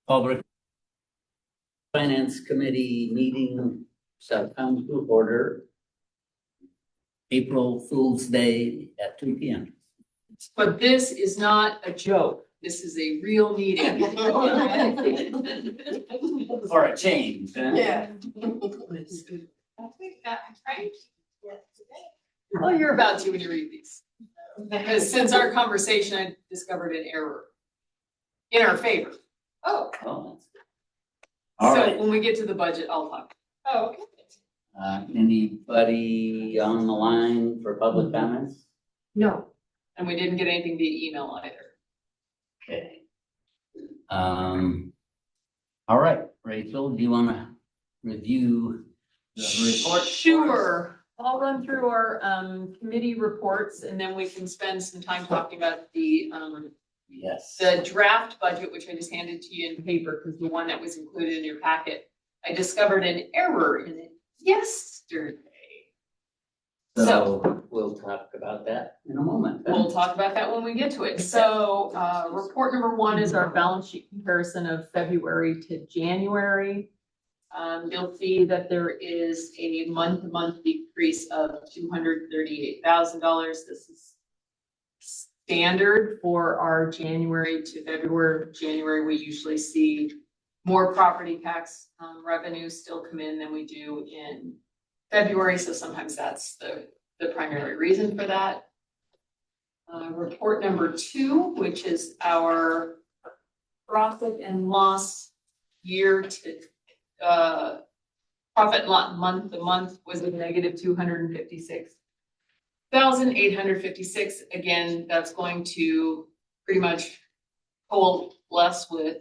Fallbrook Finance Committee meeting shall come to order April Fool's Day at 2 p.m. But this is not a joke. This is a real meeting. For a change, huh? Yeah. Well, you're about to when you read these. Because since our conversation, I discovered an error in our favor. Oh, Oh, that's good. All So right. when we get to the budget, I'll talk. oh, okay. Anybody on the line for public comments? No. And we didn't get anything via email either. Okay. All right, Rachel, do you want to review the report? Sure. I'll run through our committee reports and then we can spend some time talking about the Yes. draft budget, which I just handed to you in paper, because the one that was included in your packet, I discovered an error in it yesterday. So we'll talk about that in a moment. We'll talk about that when we get to it. So, report number 1 is our balance sheet comparison of February to January. You'll see that there is a month-to-month decrease of $238,000. This is standard for our January to February. January, we usually see more property tax revenue still come in than we do in February, so sometimes that's the primary reason for that. Report number 2, which is our profit and loss year to profit and loss month to month was a negative 256,856. Again, that's going to pretty much coalesce with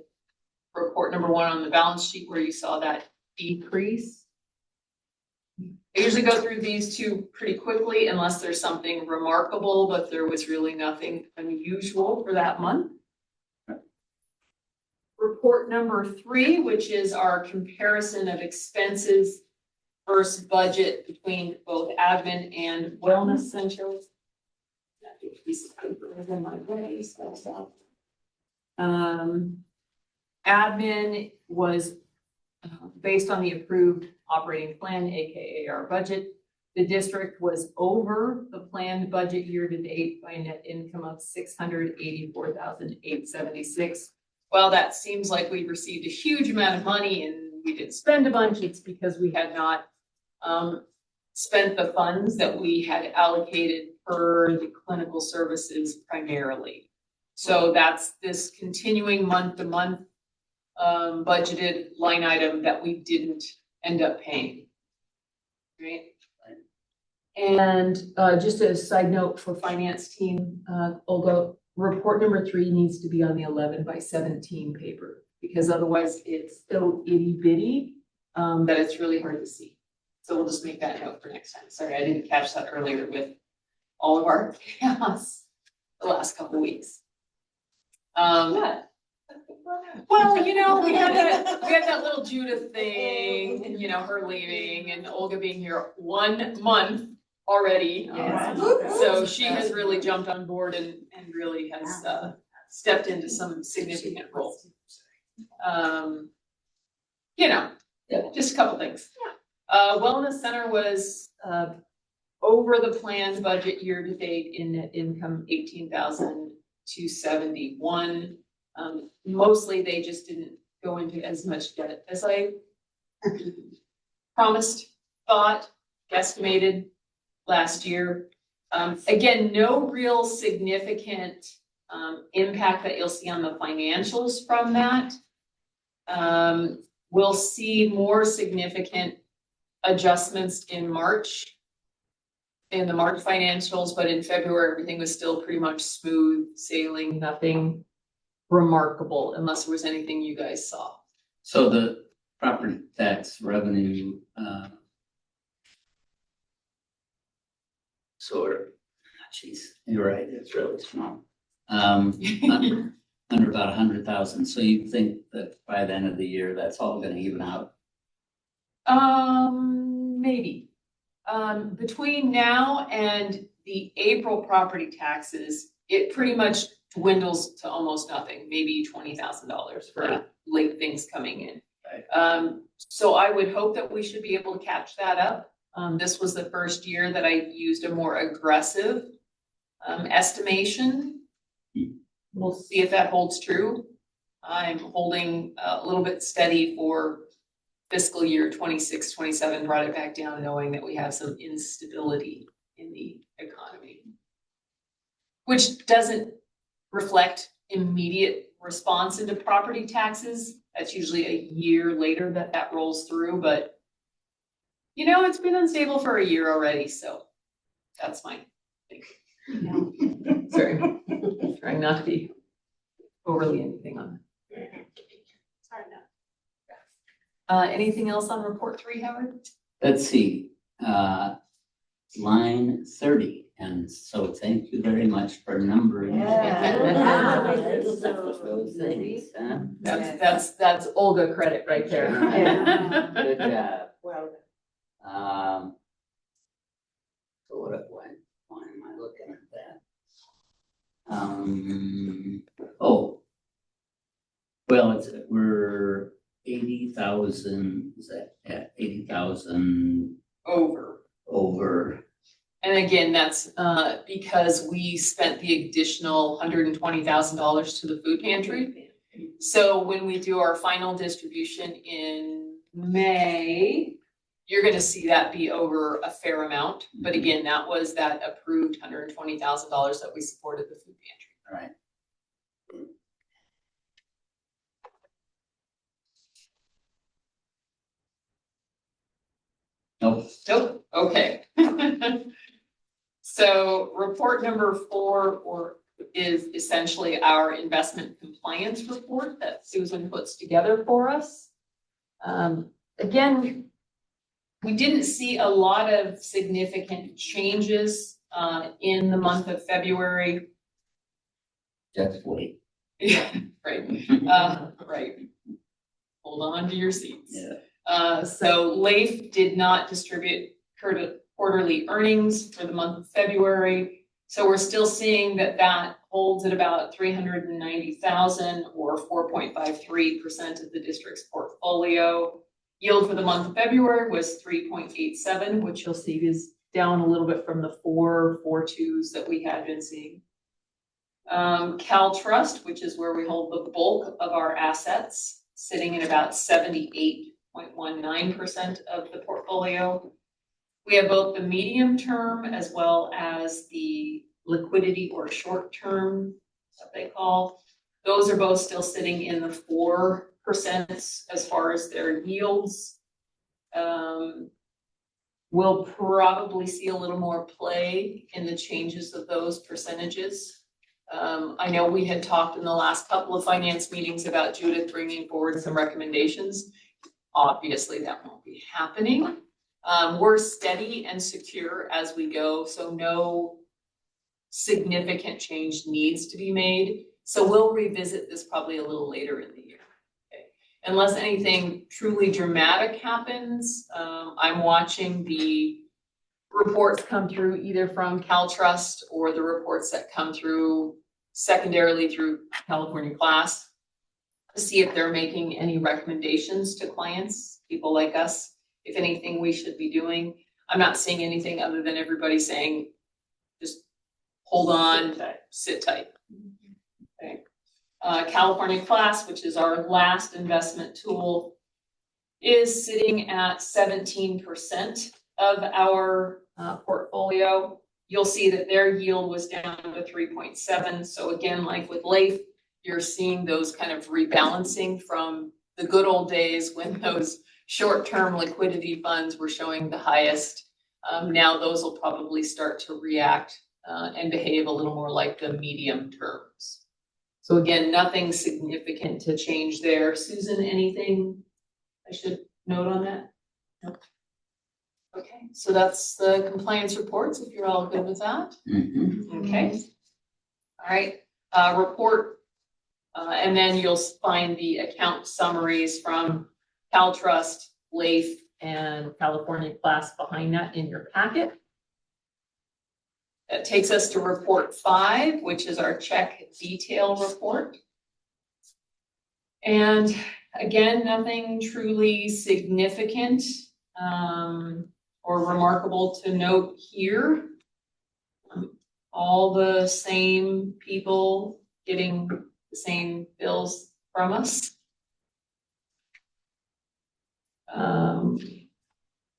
report number 1 on the balance sheet where you saw that decrease. I usually go through these two pretty quickly unless there's something remarkable, but there was really nothing unusual for that month. Report number 3, which is our comparison of expenses versus budget between both admin and wellness centers. That big piece of paper is in my way, so. Admin was based on the approved operating plan, AKA our budget. The district was over the planned budget year to date by a net income of $684,876. Well, that seems like we received a huge amount of money and we didn't spend a bunch. It's because we had not spent the funds that we had allocated for the clinical services primarily. So that's this continuing month to month budgeted line item that we didn't end up paying. Right? And just a side note for finance team, Olga, report number 3 needs to be on the 11/17 paper because otherwise it's so itty bitty that it's really hard to see. So we'll just make that note for next time. Sorry, I didn't catch that earlier with all of our chaos the last couple of weeks. Well, you know, we had that little Judith thing, and you know, her leaving and Olga being here 1 month already. So she has really jumped on board and really has stepped into some significant roles. You know, just a couple things. Wellness Center was over the planned budget year to date in net income, $18,271. Mostly they just didn't go into as much debt as I promised, thought, guesstimated last year. Again, no real significant impact that you'll see on the financials from that. We'll see more significant adjustments in March, in the March financials, but in February, everything was still pretty much smooth sailing, nothing remarkable, unless there was anything you guys saw. So the property tax revenue, geez, you're right, it's really small. Under about 100,000. So you think that by the end of the year, that's all going to even out? Maybe. Between now and the April property taxes, it pretty much dwindles to almost nothing, maybe $20,000 for Yeah. late things coming in. Right. So I would hope that we should be able to catch that up. This was the first year that I used a more aggressive estimation. We'll see if that holds true. I'm holding a little bit steady for fiscal year 26, 27, brought it back down, knowing that we have some instability in the economy, which doesn't reflect immediate response into property taxes. That's usually a year later that rolls through, but you know, it's been unstable for a year already, so that's my thing. Sorry, trying not to be overly anything on that. Sorry, no. Anything else on report 3, Howard? Let's see, line 30, and so thank you very much for numbering. Those things, huh? That's Olga credit right there. Good job. Well, So why am I looking at that? Well, we're 80,000, is that at 80,000 over? And again, that's because we spent the additional $120,000 to the food pantry. So when we do our final distribution in May, you're gonna see that be over a fair amount. But again, that was that approved $120,000 that we supported the food pantry. All right. Nope, okay. So report number 4 is essentially our investment compliance report that Susan puts together for us. Again, we didn't see a lot of significant changes in the month of February. Just wait. Yeah, right. Right. Hold on to your seats. Yeah. So LAIF did not distribute quarterly earnings for the month of February. So we're still seeing that holds at about 390,000 or 4.53% of the district's portfolio. Yield for the month of February was 3.87, which you'll see is down a little bit from the 4.42s that we had been seeing. Cal Trust, which is where we hold the bulk of our assets, sitting at about 78.19% of the portfolio. We have both the medium term as well as the liquidity or short term, what they call. Those are both still sitting in the 4% as far as their yields. We'll probably see a little more play in the changes of those percentages. I know we had talked in the last couple of finance meetings about Judith bringing forward some recommendations. Obviously, that won't be happening. We're steady and secure as we go, so no significant change needs to be made. So we'll revisit this probably a little later in the year. Okay. Unless anything truly dramatic happens, I'm watching the reports come through either from Cal Trust or the reports that come through secondarily through California Class to see if they're making any recommendations to clients, people like us, if anything we should be doing. I'm not seeing anything other than everybody saying, just hold on, sit tight. Okay. California Class, which is our last investment tool, is sitting at 17% of our portfolio. You'll see that their yield was down to 3.7. So again, like with LAIF, you're seeing those kind of rebalancing from the good old days when those short-term liquidity funds were showing the highest. Now those will probably start to react and behave a little more like the medium terms. So again, nothing significant to change there. Susan, anything I should note on that? Nope. Okay, so that's the compliance reports, if you're all good with that. Mm-hmm. Okay. All right, report, and then you'll find the account summaries from Cal Trust, LAIF, and California Class behind that in your packet. That takes us to report 5, which is our check detail report. And again, nothing truly significant or remarkable to note here. All the same people getting the same bills from us.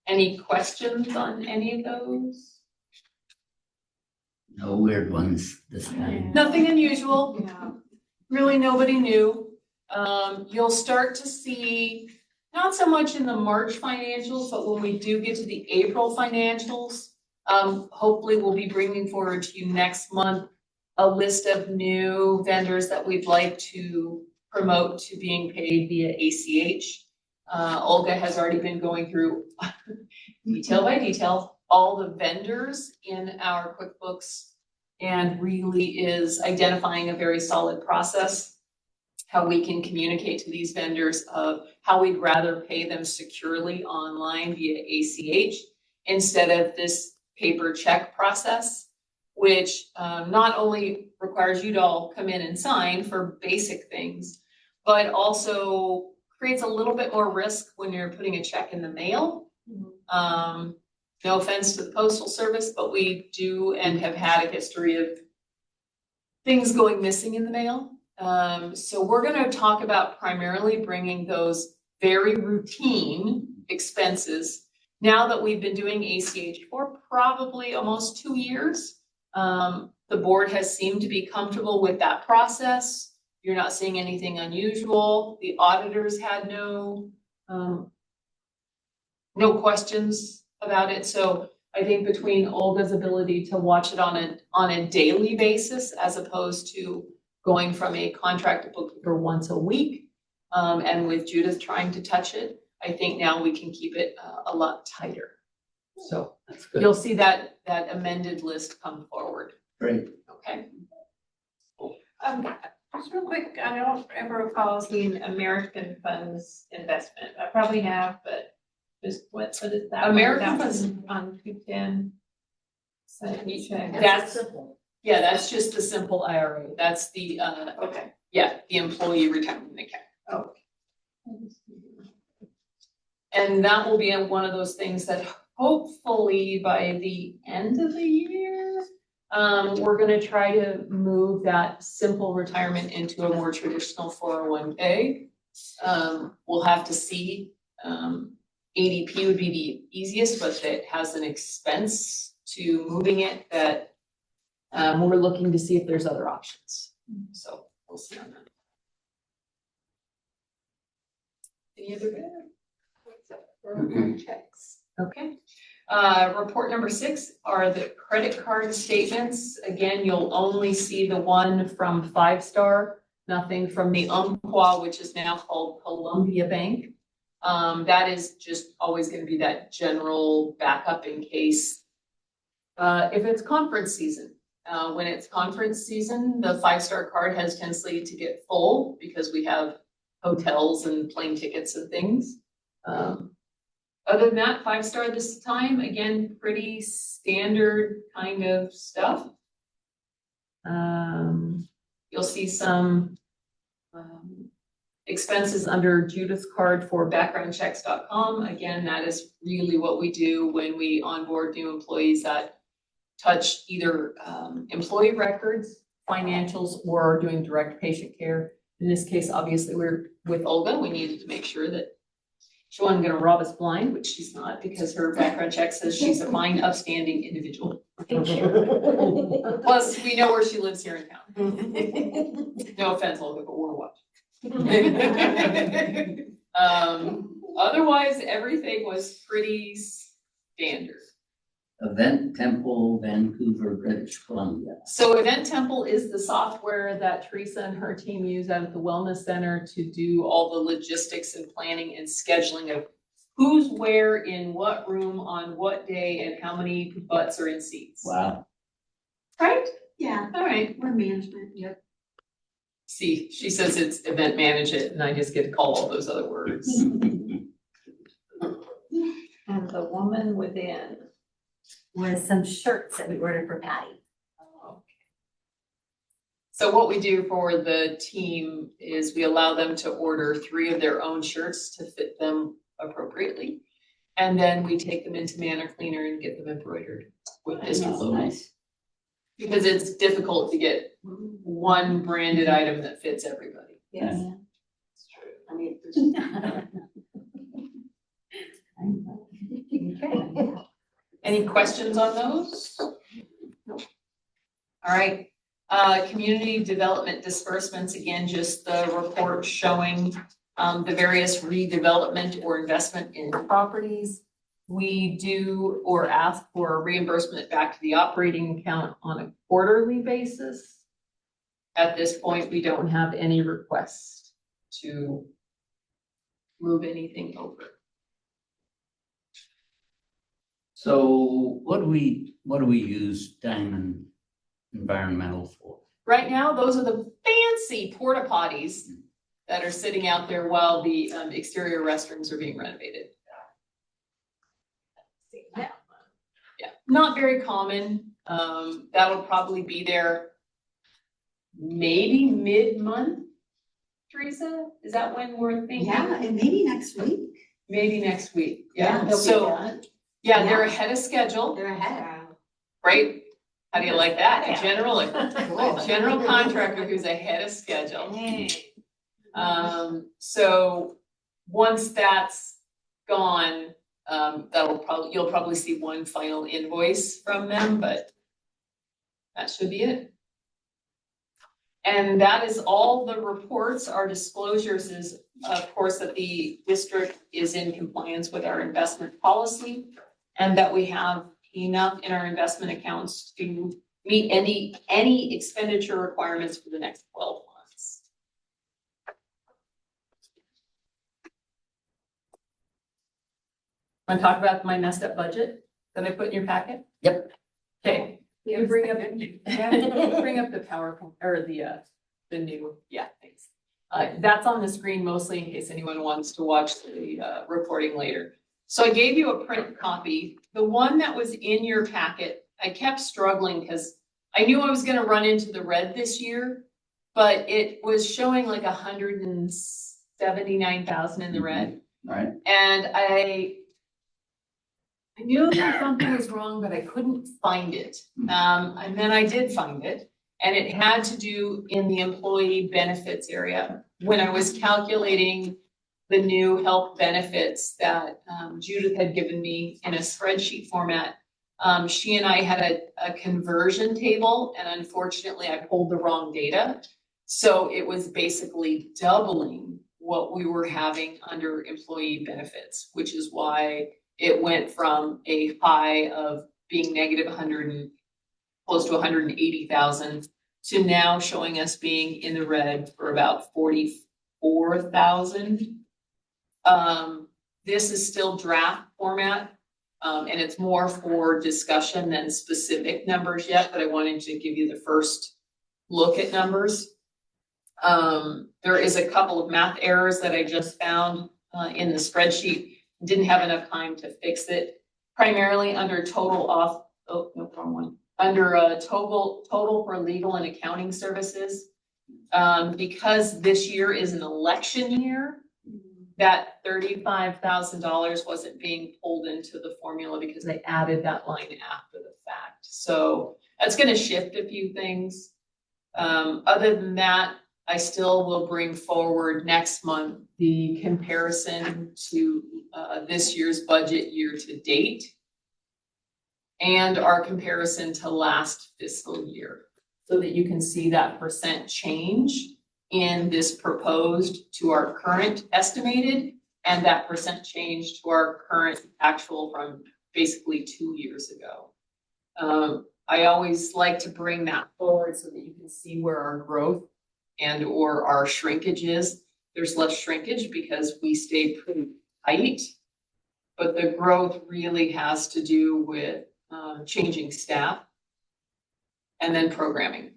Any questions on any of those? No weird ones this time. Nothing unusual. Yeah. Really nobody new. You'll start to see, not so much in the March financials, but when we do get to the April financials, hopefully we'll be bringing forward to you next month a list of new vendors that we'd like to promote to being paid via ACH. Olga has already been going through detail by detail all the vendors in our QuickBooks and really is identifying a very solid process, how we can communicate to these vendors of how we'd rather pay them securely online via ACH instead of this paper check process, which not only requires you to all come in and sign for basic things, but also creates a little bit more risk when you're putting a check in the mail. No offense to the Postal Service, but we do and have had a history of things going missing in the mail. So we're going to talk about primarily bringing those very routine expenses. Now that we've been doing ACH for probably almost 2 years, the board has seemed to be comfortable with that process. You're not seeing anything unusual. The auditors had no questions about it. So I think between Olga's ability to watch it on a daily basis, as opposed to going from a contracted bookkeeper once a week, and with Judith trying to touch it, I think now we can keep it a lot tighter. So That's good. you'll see that amended list come forward. Great. Okay. Just real quick, I don't ever recall seeing American Funds investment. I probably have, but just what is that? American That was Funds- on 210. So you check. That's yeah, that's just the simple IRA. That's the Okay. yeah, the employee retirement account. Oh. And that will be one of those things that hopefully by the end of the year, we're gonna try to move that simple retirement into a more traditional 401k. We'll have to see. ADP would be the easiest, but it has an expense to moving it that we're looking to see if there's other options. So we'll see on that. Any other checks? Okay. Report number 6 are the credit card statements. Again, you'll only see the one from 5 Star, nothing from the Umpqua, which is now called Columbia Bank. That is just always going to be that general backup in case if it's conference season. When it's conference season, the 5 Star card has tendency to get full because we have hotels and plane tickets and things. Other than that, 5 Star this time, again, pretty standard kind of stuff. You'll see some expenses under Judith's card for backgroundchecks.com. Again, that is really what we do when we onboard new employees that touch either employee records, financials, or doing direct patient care. In this case, obviously, we're with Olga. We needed to make sure that she wasn't going to rob us blind, which she's not, because her background check says she's a fine, upstanding individual. Plus, we know where she lives here in town. No offense, Olga, but we're watching. Otherwise, everything was pretty standard. Event Temple, Vancouver, British Columbia. So Event Temple is the software that Teresa and her team use out at the Wellness Center to do all the logistics and planning and scheduling of who's where in what room on what day and how many butts are in seats. Wow. Right? Yeah, All right. we're management, yep. See, she says it's event manage it and I just get to call all those other words. And the woman within. With some shirts that we ordered for Patty. So what we do for the team is we allow them to order 3 of their own shirts to fit them appropriately. And then we take them into Manor Cleaner and get them embroidered with district logo. Nice. Because it's difficult to get one branded item that fits everybody. Yes. It's true. I mean, Okay. any questions on those? Nope. All right, community development disbursements, again, just the report showing the various redevelopment or investment in properties. We do or ask for reimbursement back to the operating account on a quarterly basis. At this point, we don't have any requests to move anything over. So what do we use Diamond Environmental for? Right now, those are the fancy porta potties that are sitting out there while the exterior restrooms are being renovated. Yeah, not very common. That'll probably be there maybe mid-month. Teresa, is that when we're thinking? Yeah, and maybe next week. Maybe next week. Yeah, Yeah, they'll be so, done. yeah, they're ahead of schedule, They're ahead. right? How do you like that? Yeah. A general contractor who's ahead of schedule. So once that's gone, you'll probably see one final invoice from them, but that should be it. And that is all the reports. Our disclosures is, of course, that the district is in compliance with our investment policy and that we have enough in our investment accounts to meet any expenditure requirements for the next 12 months. Want to talk about my messed up budget that I put in your packet? Yep. Okay. You bring up the PowerPoint or the new, yeah, thanks. That's on the screen mostly in case anyone wants to watch the reporting later. So I gave you a print copy. The one that was in your packet, I kept struggling because I knew I was gonna run into the red this year, but it was showing like 179,000 in the red. All right. And I knew that something was wrong, but I couldn't find it. And then I did find it, and it had to do in the employee benefits area. When I was calculating the new health benefits that Judith had given me in a spreadsheet format, she and I had a conversion table, and unfortunately I pulled the wrong data. So it was basically doubling what we were having under employee benefits, which is why it went from a high of being negative 100 and close to 180,000 to now showing us being in the red for about 44,000. This is still draft format, and it's more for discussion than specific numbers yet, but I wanted to give you the first look at numbers. There is a couple of math errors that I just found in the spreadsheet. Didn't have enough time to fix it. Primarily under under total for legal and accounting services. Because this year is an election year, that $35,000 wasn't being pulled into the formula because they added that line after the fact. So that's gonna shift a few things. Other than that, I still will bring forward next month the comparison to this year's budget year to date and our comparison to last fiscal year so that you can see that percent change in this proposed to our current estimated and that percent change to our current actual from basically 2 years ago. I always like to bring that forward so that you can see where our growth and or our shrinkage is. There's less shrinkage because we stay pretty tight, but the growth really has to do with changing staff and then programming.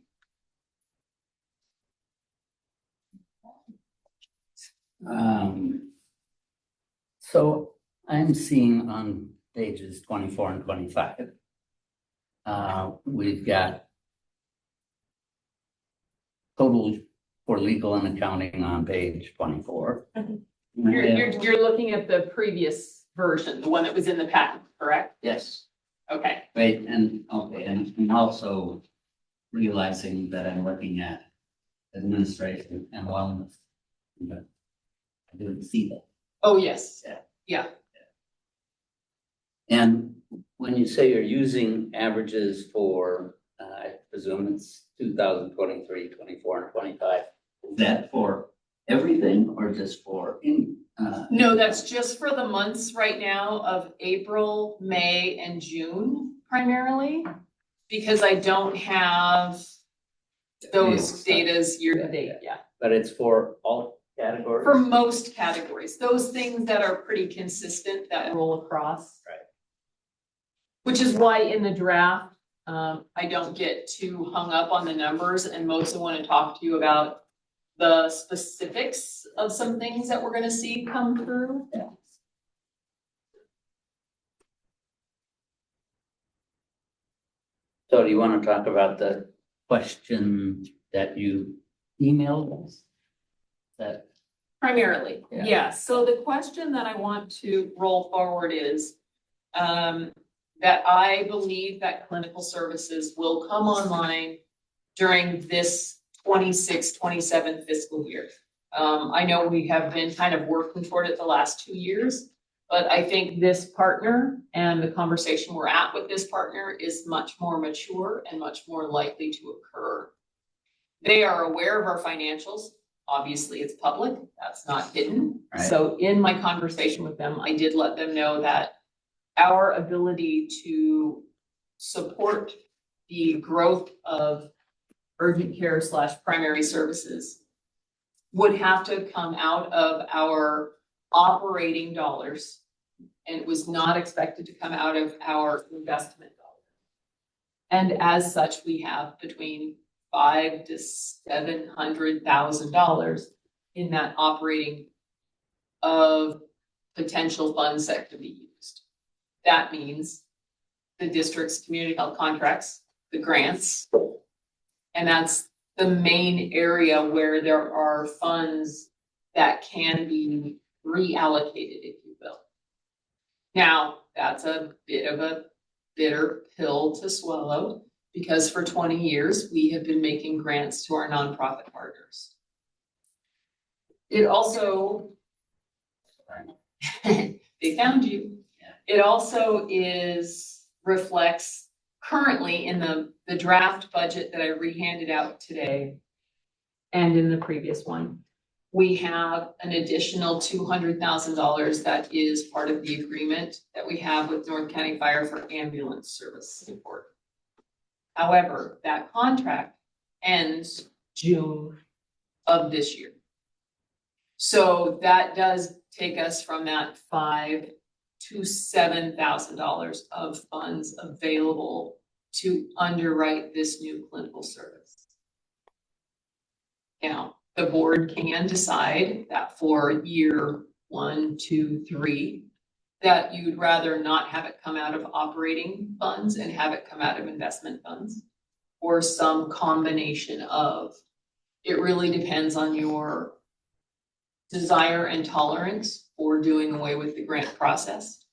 So I'm seeing on pages 24 and 25, we've got total for legal and accounting on page 24. You're looking at the previous version, the one that was in the packet, correct? Yes, Okay, right, and, okay, and also realizing that I'm looking at administration and wellness. But I didn't see that. oh, yes, And when you say you're using averages for, I presume it's 2023, 24, and 25, is that for everything or just for in? no, that's just for the months right now of April, May, and June primarily, because I don't have those datas year to date, yeah. But it's for all categories? For most categories, those things that are pretty consistent that roll across. Right. Which is why in the draft, I don't get too hung up on the numbers and mostly want to talk to you about the specifics of some things that we're gonna see come through. So do you want to talk about the question that you emailed us? That, Primarily, Yeah. yeah. So the question that I want to roll forward is, that I believe that clinical services will come online during this 26-27 fiscal year. I know we have been kind of working toward it the last 2 years, but I think this partner and the conversation we're at with this partner is much more mature and much more likely to occur. They are aware of our financials. Obviously, it's public. That's not hidden. Right. So in my conversation with them, I did let them know that our ability to support the growth of urgent care / primary services would have to come out of our operating dollars, and it was not expected to come out of our investment dollars. And as such, we have between $500,000 to $700,000 in that operating of potential funds that could be used. That means the district's community health contracts, the grants, and that's the main area where there are funds that can be reallocated, if you will. Now, that's a bit of a bitter pill to swallow, because for 20 years, we have been making grants to our nonprofit partners. It also, they found you. It also reflects currently in the draft budget that I rehanded out today and in the previous one. We have an additional $200,000 that is part of the agreement that we have with North County Fire for ambulance service support. However, that contract ends June of this year. So that does take us from that $5,000 to $7,000 of funds available to underwrite this new clinical service. Now, the board can decide that for year 1, 2, 3, that you'd rather not have it come out of operating funds and have it come out of investment funds, or some combination of. It really depends on your desire and tolerance for doing away with the grant process.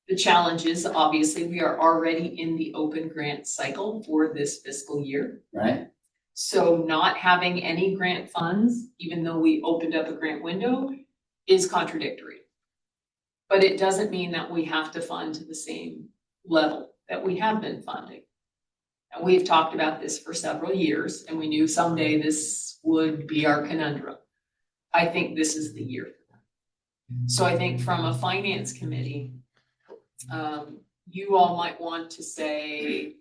The challenge is, obviously, we are already in the open grant cycle for this fiscal year. right? So not having any grant funds, even though we opened up a grant window, is contradictory. But it doesn't mean that we have to fund to the same level that we have been funding. And we've talked about this for several years, and we knew someday this would be our conundrum. I think this is the year for that. So I think from a finance committee, you all might want to say,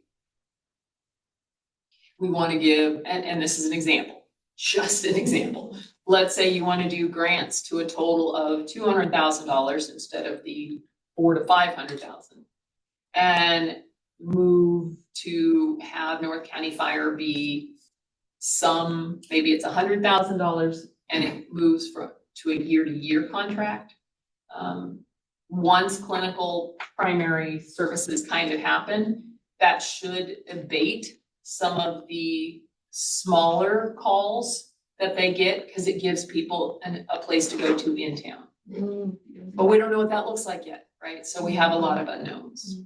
we want to give, and this is an example, just an example. Let's say you want to do grants to a total of $200,000 instead of the $400,000 to $500,000, and move to have North County Fire be some, maybe it's $100,000, and it moves to a year-to-year contract. Once clinical primary services kind of happen, that should abate some of the smaller calls that they get, because it gives people a place to go to in town. But we don't know what that looks like yet, right? So we have a lot of unknowns.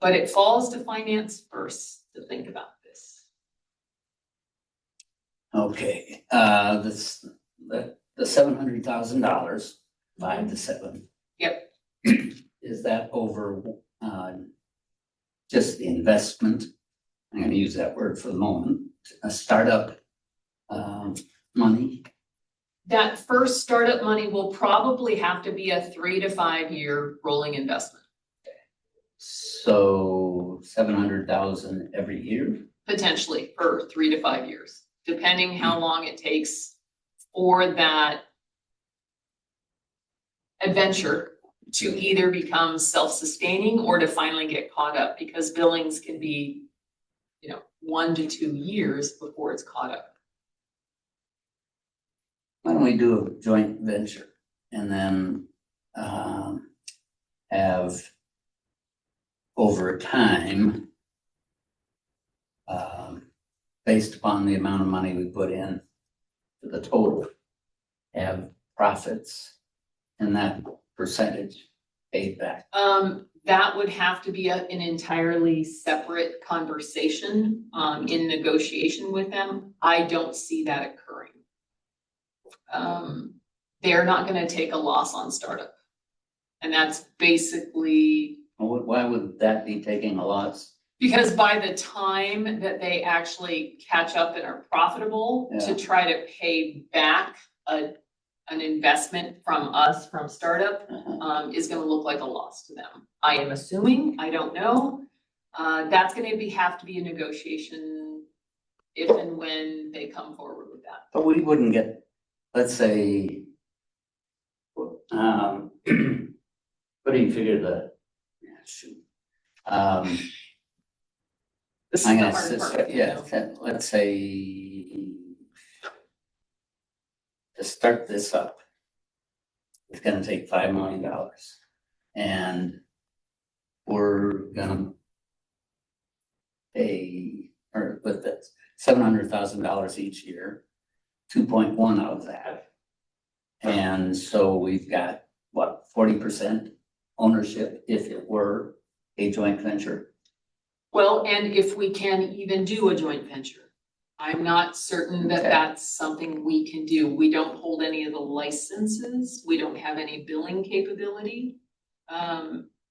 But it falls to finance first to think about this. Okay, the $700,000, 5 to 7. Yep. Is that over, just the investment? I'm gonna use that word for the moment, a startup, money? That first startup money will probably have to be a 3 to 5 year rolling investment, So 700,000 every year? potentially for 3 to 5 years, depending how long it takes for that adventure to either become self-sustaining or to finally get caught up, because billings can be, 1 to 2 years before it's caught up. Why don't we do a joint venture and then have over time, based upon the amount of money we put in to the total, have profits and that percentage paid back. That would have to be an entirely separate conversation, in negotiation with them. I don't see that occurring. They're not gonna take a loss on startup. And that's basically Why would that be taking a loss? because by the time that they actually catch up and are profitable, Yeah. to try to pay back an investment from us, from startup, is gonna look like a loss to them. I am assuming, I don't know. That's gonna have to be a negotiation if and when they come forward with that. But we wouldn't get, let's say, what do you figure shoot. This is I'm the gonna hard part. let's say to start this up, it's gonna take $5 million. And we're gonna pay, or with that $700,000 each year, 2.1 out of that. And so we've got, what, 40% ownership if it were a joint venture? Well, and if we can even do a joint venture, I'm not certain that Okay. that's something we can do. We don't hold any of the licenses. We don't have any billing capability.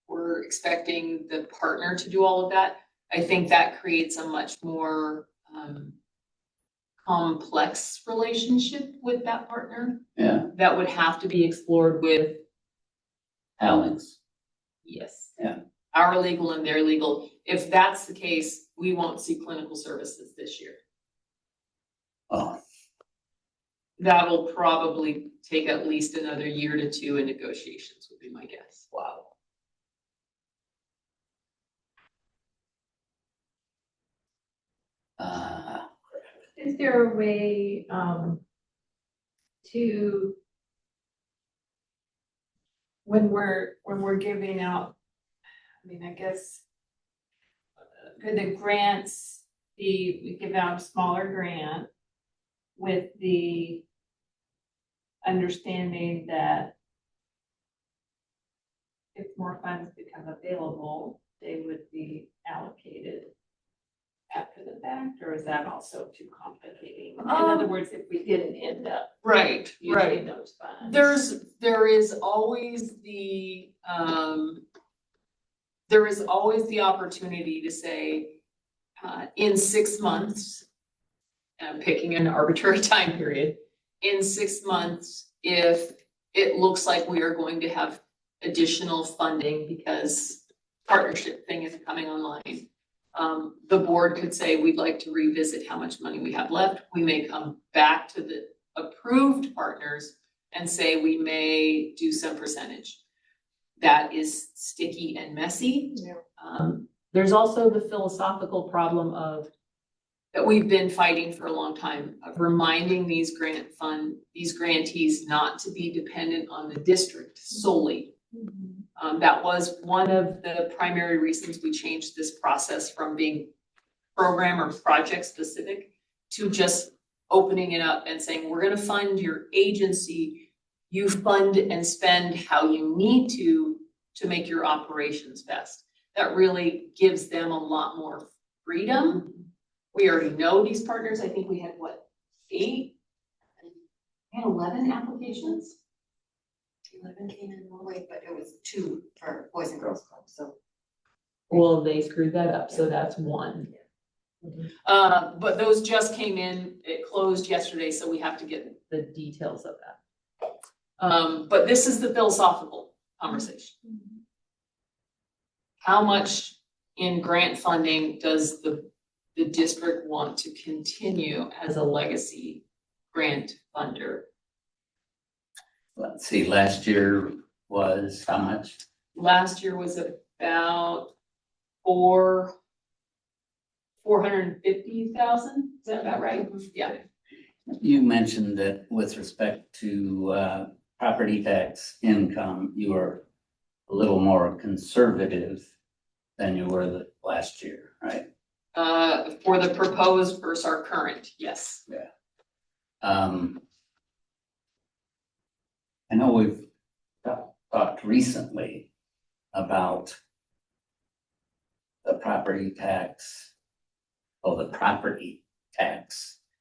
We're expecting the partner to do all of that. I think that creates a much more complex relationship with that partner Yeah, that would have to be explored with, Alex. yes. Yeah. Our legal and their legal. If that's the case, we won't see clinical services this year. Oh, That'll probably take at least another year to 2 in negotiations, would be my guess. wow. Is there a way, to, when we're giving out, I guess, could the grants be, we give out a smaller grant with the understanding that if more funds become available, they would be allocated after the fact, or is that also too complicating? In other words, if we didn't end up Right, using those funds. There is always the opportunity to say, in 6 months, I'm picking an arbitrary time period, in 6 months, if it looks like we are going to have additional funding because partnership thing is coming online, the board could say, we'd like to revisit how much money we have left. We may come back to the approved partners and say we may do some percentage. That is sticky and messy. Yeah. There's also the philosophical problem of that we've been fighting for a long time, of reminding these grantees not to be dependent on the district solely. That was one of the primary reasons we changed this process from being program or project specific to just opening it up and saying, we're gonna fund your agency. You fund and spend how you need to make your operations best. That really gives them a lot more freedom. We already know these partners. I think we had what, 8? We had 11 applications? 11 came in Norway, but it was 2 for Boys and Girls Club, so. Well, they screwed that up, so that's 1. But those just came in, it closed yesterday, so we have to get the details of that. But this is the philosophical conversation. How much in grant funding does the district want to continue as a legacy grant funder? Let's see, last year was how much? Last year was about 450,000, is that about right? Yeah. You mentioned that with respect to property tax income, you were a little more conservative than you were the last year, right? For the proposed versus our current, yes. I know we've talked recently about the property tax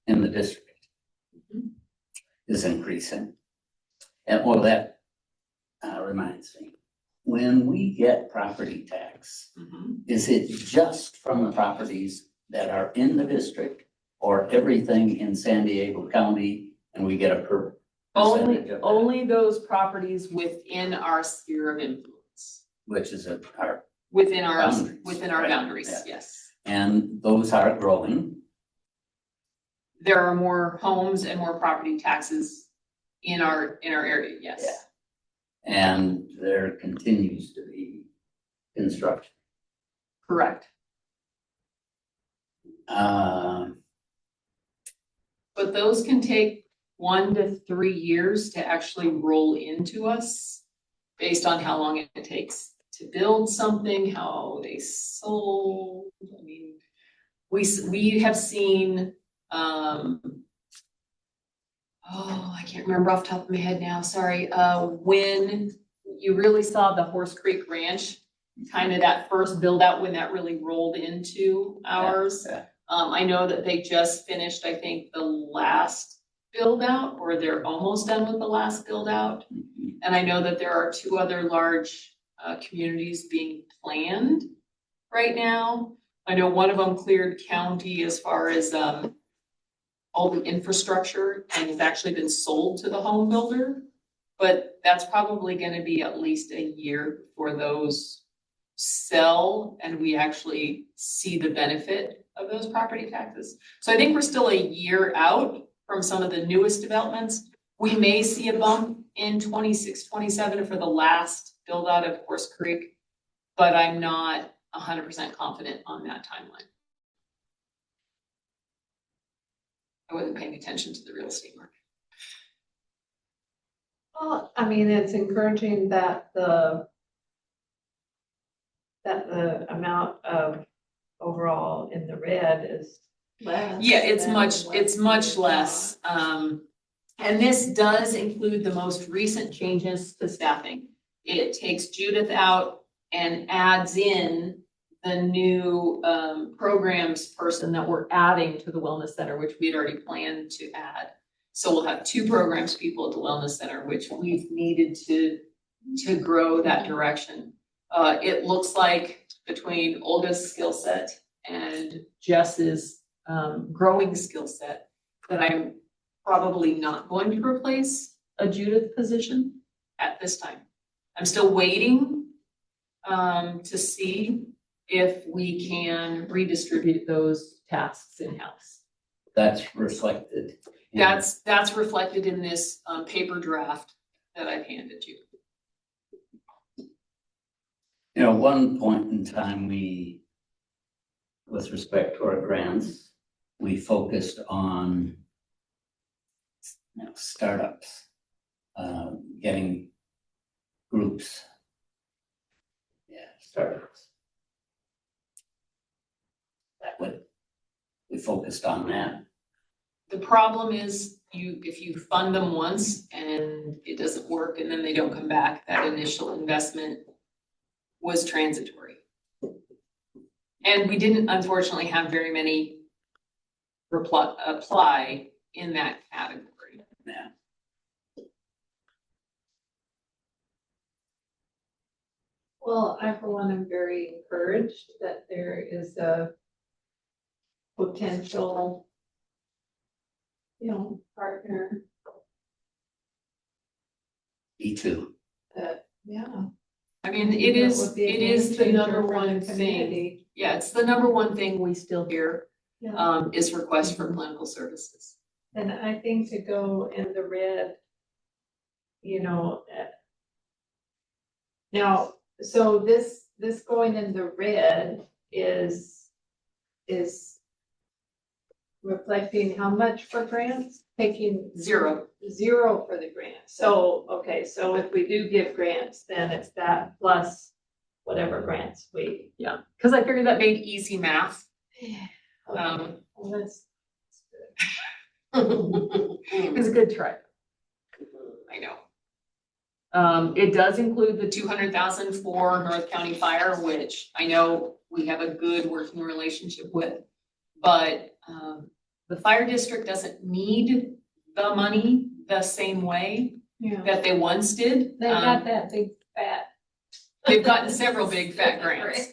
in the district is increasing. And well, that reminds me, when we get property tax, is it just from the properties that are in the district or everything in San Diego County and we get a percentage of that? Only those properties within our sphere of influence. Which is our Within our boundaries, right? boundaries, Yeah. yes. And those are growing. There are more homes and more property taxes in our area, yes. Yeah. And there continues to be construction. Correct. Um, But those can take 1 to 3 years to actually roll into us based on how long it takes to build something, how they sold. I mean, we have seen, I can't remember off the top of my head now, sorry. When you really saw the Horse Creek Ranch, kind of that first build out when that really rolled into ours. yeah. I know that they just finished, I think, the last build out, or they're almost done with the last build out. And I know that there are 2 other large communities being planned right now. I know one of them cleared county as far as all the infrastructure and has actually been sold to the home builder. But that's probably gonna be at least a year before those sell and we actually see the benefit of those property taxes. So I think we're still a year out from some of the newest developments. We may see a bump in 26, 27 for the last build out of Horse Creek, but I'm not 100% confident on that timeline. I wasn't paying attention to the real estate market. Well, I mean, it's encouraging that the amount of overall in the red is less. Yeah, it's than much what we less. And this does include the most recent changes to staffing. It takes Judith out and adds in the new programs person that we're adding to the wellness center, which we had already planned to add. So we'll have 2 programs people at the wellness center, which we've needed to grow that direction. It looks like between Olga's skill set and Jess's growing skill set that I'm probably not going to replace a Judith position at this time. I'm still waiting to see if we can redistribute those tasks in-house. That's reflected. That's reflected in this paper draft that I've handed you. You know, one point in time with respect to our grants, we focused on startups, getting groups. Yeah, startups. That would we focused on that. The problem is if you fund them once and it doesn't work and then they don't come back, that initial investment was transitory. And we didn't unfortunately have very many apply in that category. Yeah. Well, I for one am very encouraged that there is a potential, partner Me too. that, yeah. I mean, That it is would be a the game number changer for one the thing. community. Yeah, it's the number one thing we still hear, Yeah. is requests for clinical services. And I think to go in the red, now, so this going in the red is reflecting how much for grants? Taking Zero. zero for the grant. So, okay, so if we do give grants, then it's that plus whatever grants we. Yeah, because I figured that made easy math. Okay, well, that's It was a good try. I know. It does include the 200,000 for North County Fire, which I know we have a good working relationship with. But, the fire district doesn't need the money the same way yeah. that they once did. They got that big fat. They've gotten several big fat grants.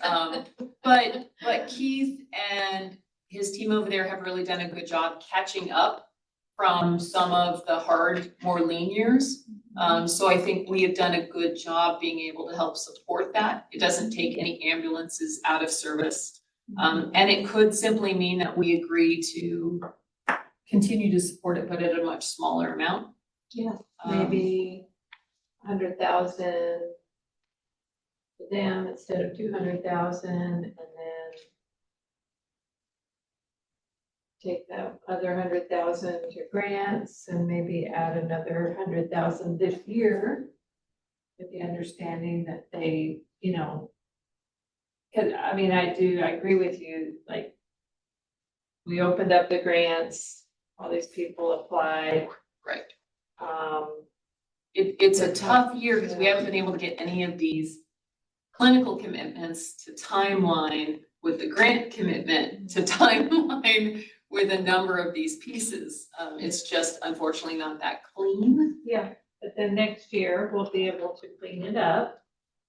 But Keith and his team over there have really done a good job catching up from some of the hard, more lean years. So I think we have done a good job being able to help support that. It doesn't take any ambulances out of service. And it could simply mean that we agree to continue to support it, but at a much smaller amount. Yeah, maybe 100,000 to them instead of 200,000, and then take that other 100,000 to grants and maybe add another 100,000 this year with the understanding that they, cause I mean, I agree with you, like we opened up the grants, all these people applied. Right. It's It's a tough year because we haven't been able to get any of these clinical commitments to timeline with the grant commitment to timeline with a number of these pieces. It's just unfortunately not that clean. Yeah, but then next year we'll be able to clean it up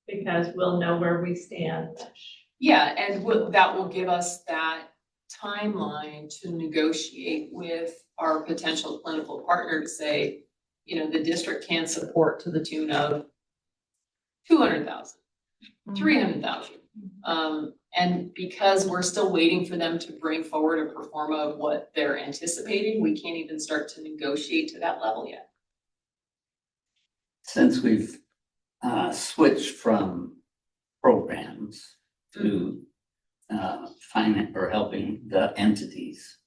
because we'll know where we stand. Yeah, and that will give us that timeline to negotiate with our potential clinical partner to say, the district can support to the tune of 200,000, 300,000. And because we're still waiting for them to bring forward a pro forma of what they're anticipating, we can't even start to negotiate to that level yet. Since we've switched from programs to finance or helping the entities,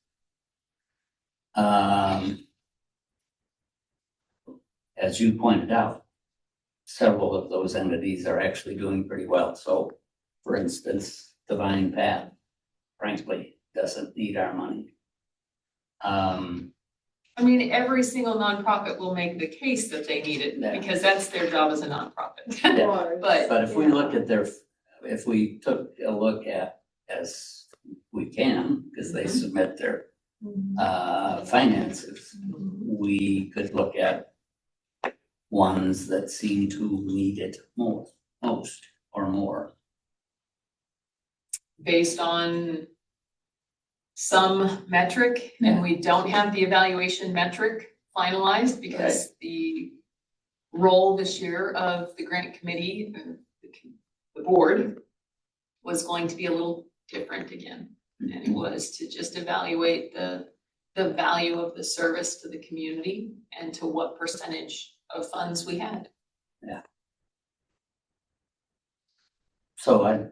as you pointed out, several of those entities are actually doing pretty well. So, for instance, Divine Path, frankly, doesn't need our money. I mean, every single nonprofit will make the case that they need it Yeah. because that's their job as a nonprofit. But But if we look at if we took a look at, as we can, because they submit their finances, we could look at ones that seem to need it most or more. Based on some metric, and we don't have the evaluation metric finalized because the role this year of the grant committee, the board, was going to be a little different again. And it was to just evaluate the value of the service to the community and to what percentage of funds we had. Yeah. So I,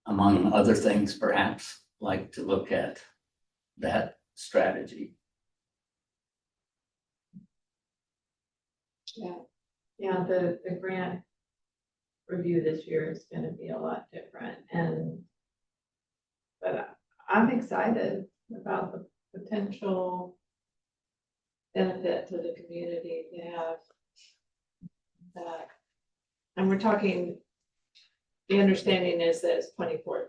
among other things, perhaps like to look at that strategy. Yeah, the grant review this year is gonna be a lot different but I'm excited. about the potential benefit to the community to have that. And we're talking, the understanding is that it's 24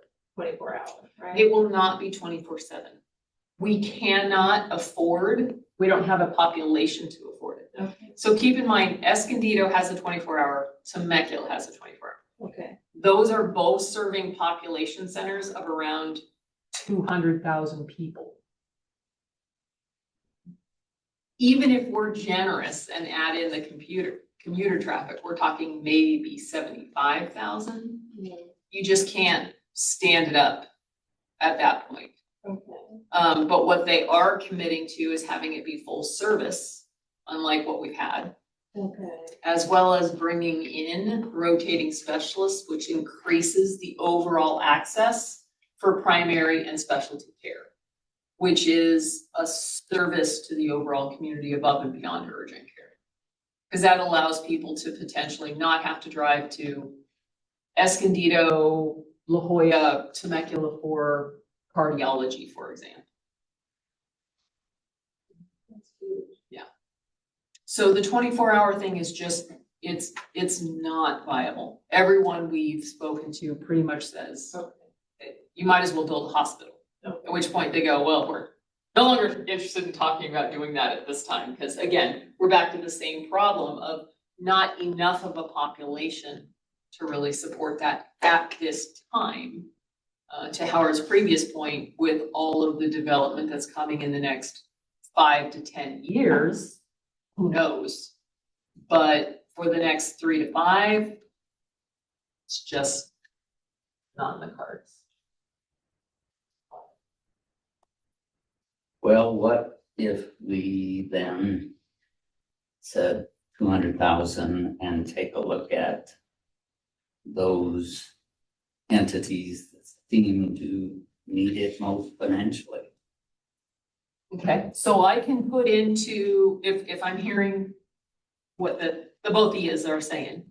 hours, right? It will not be 24/7. We cannot afford, we don't have a population to afford it. Okay, So keep in mind, Escondido has a 24-hour, Temecula has a 24-hour. okay, Those are both serving population centers of around 200,000 people. Even if we're generous and add in the commuter traffic, we're talking maybe 75,000. You just can't stand it up at that point. okay, But what they are committing to is having it be full service, unlike what we've had, okay, as well as bringing in rotating specialists, which increases the overall access for primary and specialty care, which is a service to the overall community above and beyond urgent care. Because that allows people to potentially not have to drive to Escondido, La Jolla, Temecula for cardiology, for example. that's huge. So the 24-hour thing is just, it's not viable. Everyone we've spoken to pretty much says, Okay, you might as well build a hospital. okay, At which point they go, well, we're no longer interested in talking about doing that at this time, because again, we're back to the same problem of not enough of a population to really support that at this time. To Howard's previous point, with all of the development that's coming in the next 5 to 10 years, who knows? But for the next 3 to 5, it's just not in the cards. Well, what if we then said 200,000 and take a look at those entities that seem to need it most financially? Okay, so I can put into, if I'm hearing what the both of yous are saying,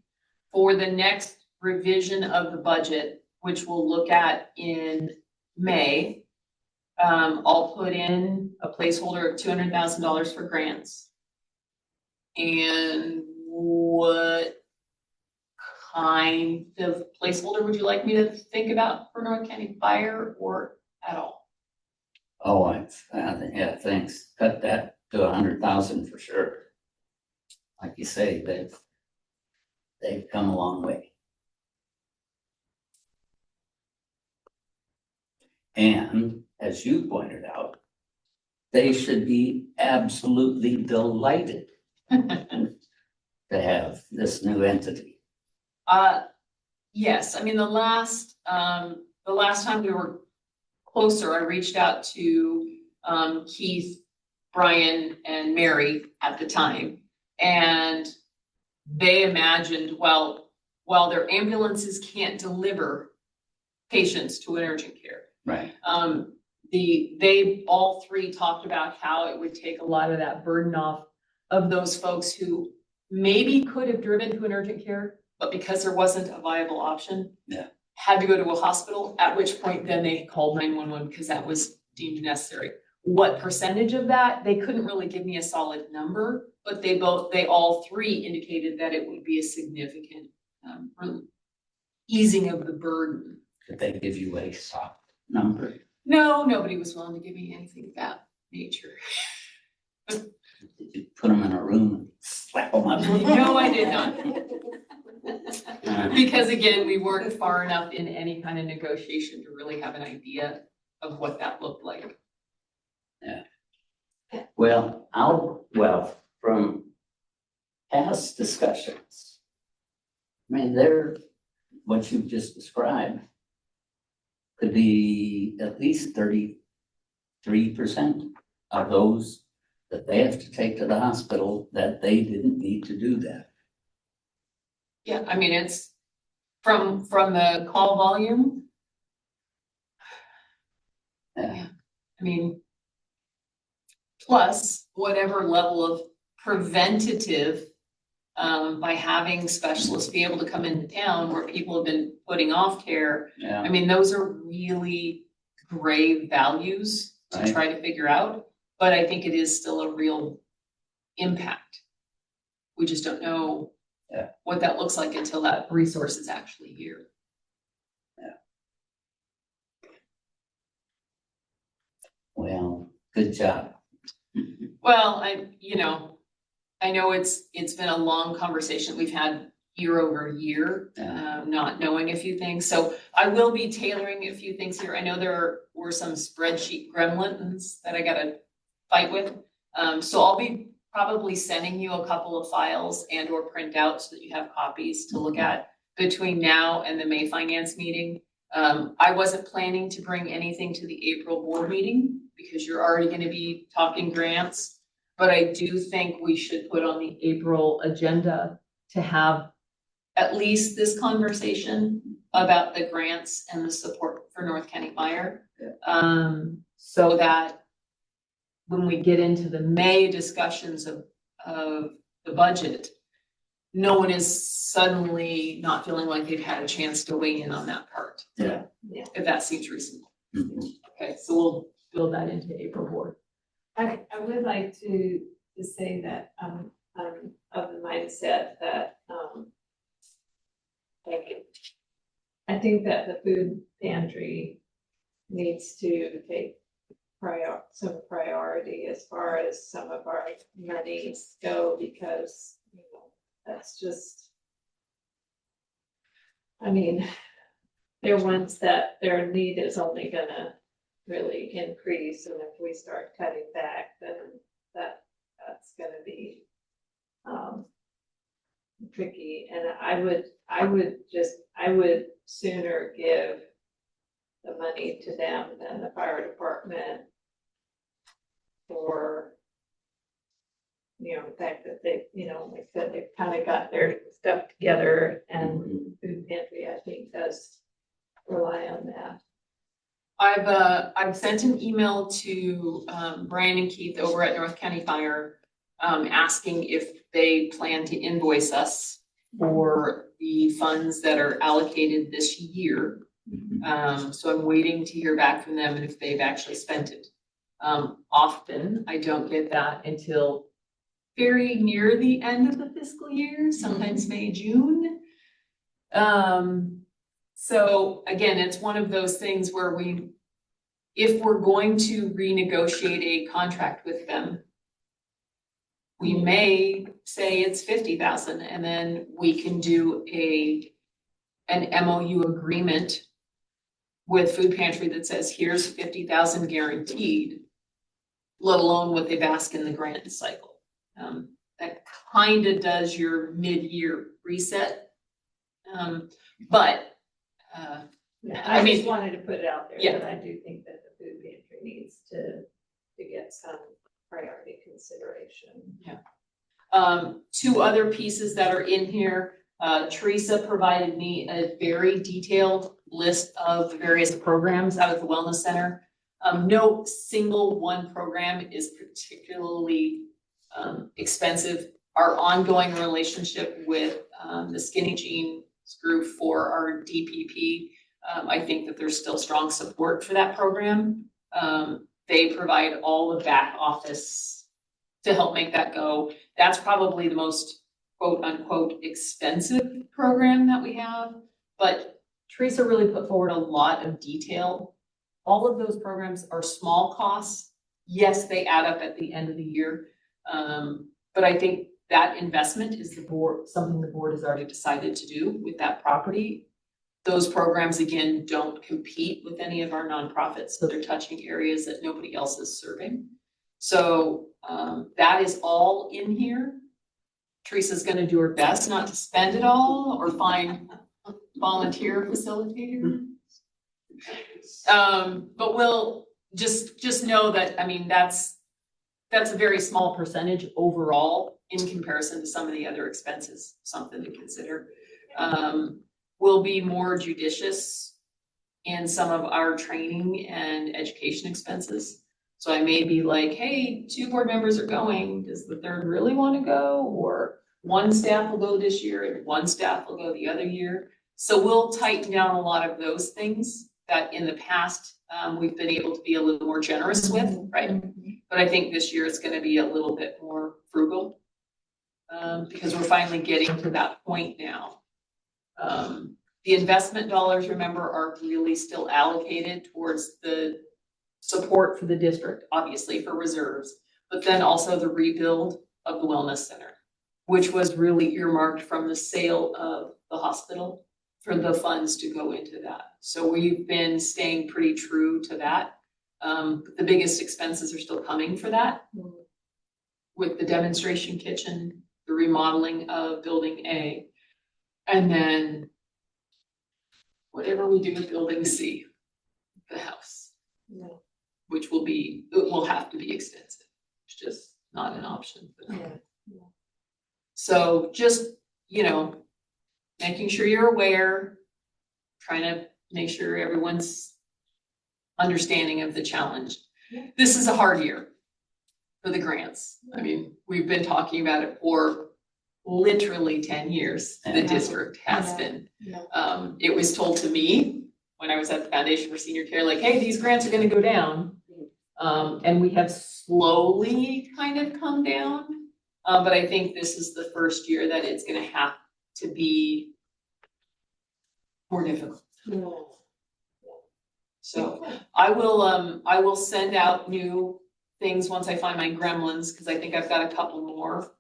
for the next revision of the budget, which we'll look at in May, I'll put in a placeholder of $200,000 for grants. And what kind of placeholder would you like me to think about for North County Fire, or at all? Oh, yeah, thanks. Cut that to 100,000 for sure. Like you say, they've come a long way. And as you pointed out, they should be absolutely delighted to have this new entity. Yes, I mean, the last time we were closer, I reached out to Keith, Brian, and Mary at the time, and they imagined, well, while their ambulances can't deliver patients to an urgent care, Right. they all three talked about how it would take a lot of that burden off of those folks who maybe could have driven to an urgent care, but because there wasn't a viable option, had to go to a hospital, at which point then they called 911 because that was deemed necessary. What percentage of that? They couldn't really give me a solid number, but they all three indicated that it would be a significant easing of the burden. Did they give you a soft number? No, nobody was willing to give me anything of that nature. Did you put them in a room and slap them up? No, I did not. Because again, we weren't far enough in any kind of negotiation to really have an idea of what that looked like. Well, from past discussions, I mean, what you've just described could be at least 33% of those that they have to take to the hospital that they didn't need to do that. Yeah, I mean, it's from the call volume. Yeah. I mean, plus whatever level of preventative, by having specialists be able to come into town where people have been putting off care. Yeah. I mean, those are really grave values to Right. try to figure out, but I think it is still a real impact. We just don't know Yeah. what that looks like until that resource is actually here. Well, good job. Well, I know it's been a long conversation we've had year over year, not knowing a few things. So I will be tailoring a few things here. I know there were some spreadsheet gremlins that I gotta fight with. So I'll be probably sending you a couple of files and or printouts so that you have copies to look at between now and the May finance meeting. I wasn't planning to bring anything to the April board meeting because you're already gonna be talking grants. But I do think we should put on the April agenda to have at least this conversation about the grants and the support for North County Fire. So that when we get into the May discussions of the budget, no one is suddenly not feeling like they've had a chance to weigh in on that part. Yeah. If that seems reasonable. Mhm. Okay, so we'll build that into April board. I would like to say that, I'm of the mindset that, I think that the food pantry needs to take some priority as far as some of our monies go, because, that's just, I mean, they're ones that their need is only gonna really increase, and if we start cutting back, then that's gonna be tricky. And I would sooner give the money to them than the fire department for, the fact that they, like I said, they've kind of got their stuff together, and food pantry, I think, does rely on that. I've sent an email to Brian and Keith over at North County Fire, asking if they plan to invoice us for the funds that are allocated this year. So I'm waiting to hear back from them and if they've actually spent it. Often I don't get that until very near the end of the fiscal year, sometimes May, June. So again, it's one of those things where if we're going to renegotiate a contract with them, we may say it's 50,000, and then we can do an MOU agreement with Food Pantry that says, here's 50,000 guaranteed, let alone what they've asked in the grant cycle. That kind of does your mid-year reset. I just wanted to put it out there, Yeah. that I do think that the food pantry needs to get some priority consideration. Two other pieces that are in here, Teresa provided me a very detailed list of the various programs out at the Wellness Center. No single one program is particularly expensive. Our ongoing relationship with the Skinny Jeans group for our DPP, I think that there's still strong support for that program. They provide all the back office to help make that go. That's probably the most quote unquote expensive program that we have, but Teresa really put forward a lot of detail. All of those programs are small costs. Yes, they add up at the end of the year. But I think that investment is something the board has already decided to do with that property. Those programs, again, don't compete with any of our nonprofits, so they're touching areas that nobody else is serving. So that is all in here. Teresa's gonna do her best not to spend it all or find volunteer facilitator. But we'll just know that, I mean, that's a very small percentage overall in comparison to some of the other expenses, something to consider. We'll be more judicious in some of our training and education expenses. So I may be like, hey, 2 board members are going, does the third really want to go? Or 1 staff will go this year and 1 staff will go the other year. So we'll tighten down a lot of those things that in the past, we've been able to be a little more generous with, right? But I think this year it's gonna be a little bit more frugal. Because we're finally getting to that point now. The investment dollars, remember, are really still allocated towards the support for the district, obviously for reserves, but then also the rebuild of the wellness center, which was really earmarked from the sale of the hospital for the funds to go into that. So we've been staying pretty true to that. The biggest expenses are still coming for that with the demonstration kitchen, the remodeling of building A, and then whatever we do with building C, the house, which it will have to be extensive. It's just not an option for them. So just, making sure you're aware, trying to make sure everyone's understanding of the challenge. This is a hard year for the grants. I mean, we've been talking about it for literally 10 years, the district has been. It was told to me when I was at the Foundation for Senior Care, like, hey, these grants are gonna go down. And we have slowly kind of come down. But I think this is the first year that it's gonna have to be more difficult. So I will send out new things once I find my gremlins, because I think I've got a couple more.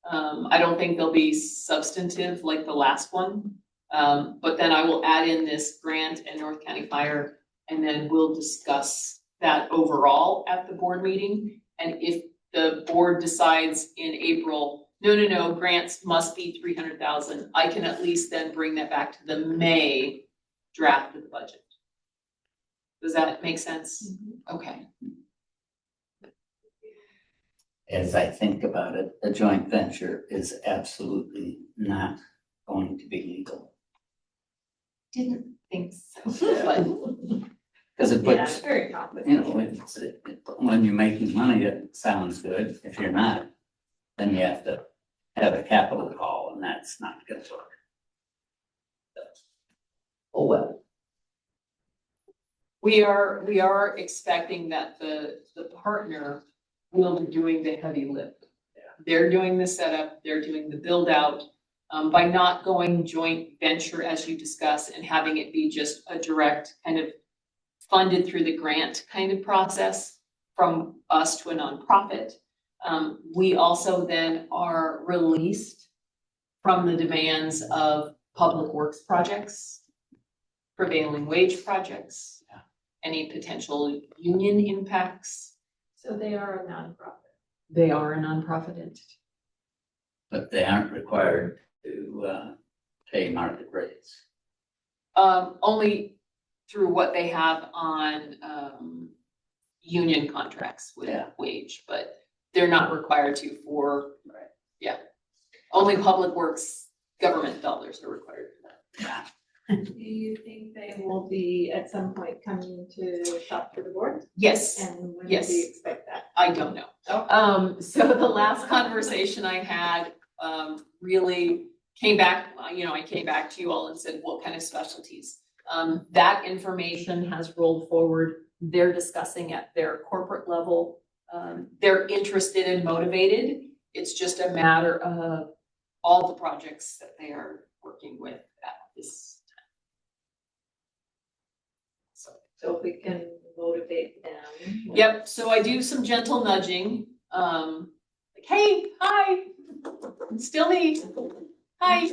I don't think they'll be substantive like the last one. But then I will add in this grant and North County Fire, and then we'll discuss that overall at the board meeting. And if the board decides in April, no, grants must be 300,000, I can at least then bring that back to the May draft of the budget. Does that make sense? Okay. As I think about it, a joint venture is absolutely not going to be legal. Didn't think so, but Because it Yeah, puts, very complicated. when you're making money, it sounds good. If you're not, then you have to have a capital call, and that's not gonna work. Oh, well. we are expecting that the partner will be doing the heavy lift. They're doing the setup, they're doing the build out. By not going joint venture as you discuss and having it be just a direct kind of funded through the grant kind of process from us to a nonprofit. We also then are released from the demands of public works projects, prevailing wage projects, any potential union impacts. So they are a nonprofit. They are a nonprofit entity. But they aren't required to pay market rates. Only through what they have on union contracts with wage, but they're not required to for, only public works government dollars are required for that. Do you think they will be at some point coming to talk to the board? Yes, And when do Yes. you expect that? I don't know. So the last conversation I had really came back, I came back to you all and said, what kind of specialties? That information has rolled forward. They're discussing at their corporate level. They're interested and motivated. It's just a matter of all the projects that they are working with at this time. So if we can motivate them. Yep, so I do some gentle nudging, like, hey, hi, still me, hi.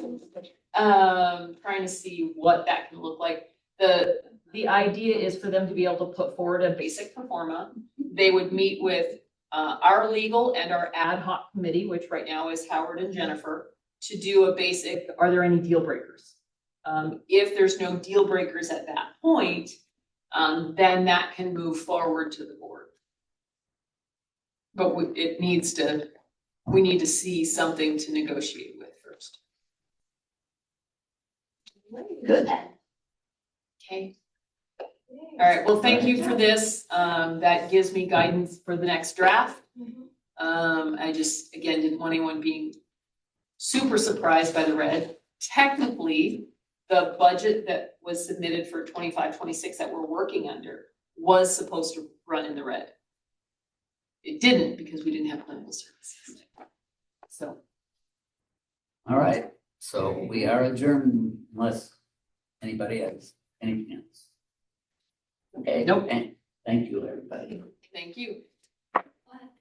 Trying to see what that can look like. The idea is for them to be able to put forward a basic pro forma. They would meet with our legal and our ad hoc committee, which right now is Howard and Jennifer, to do a basic, are there any deal breakers? If there's no deal breakers at that point, then that can move forward to the board. But we need to see something to negotiate with first. Good. Okay. All right, well, thank you for this. That gives me guidance for the next draft. I just, again, didn't want anyone being super surprised by the red. Technically, the budget that was submitted for 25-26 that we're working under was supposed to run in the red. It didn't because we didn't have clinical services. So, All right, so we are adjourned unless anybody has anything else. Okay. Nope. And thank you, everybody. thank you.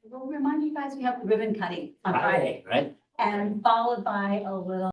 We'll remind you guys, we have ribbon cutting on Friday, Right? and followed by a little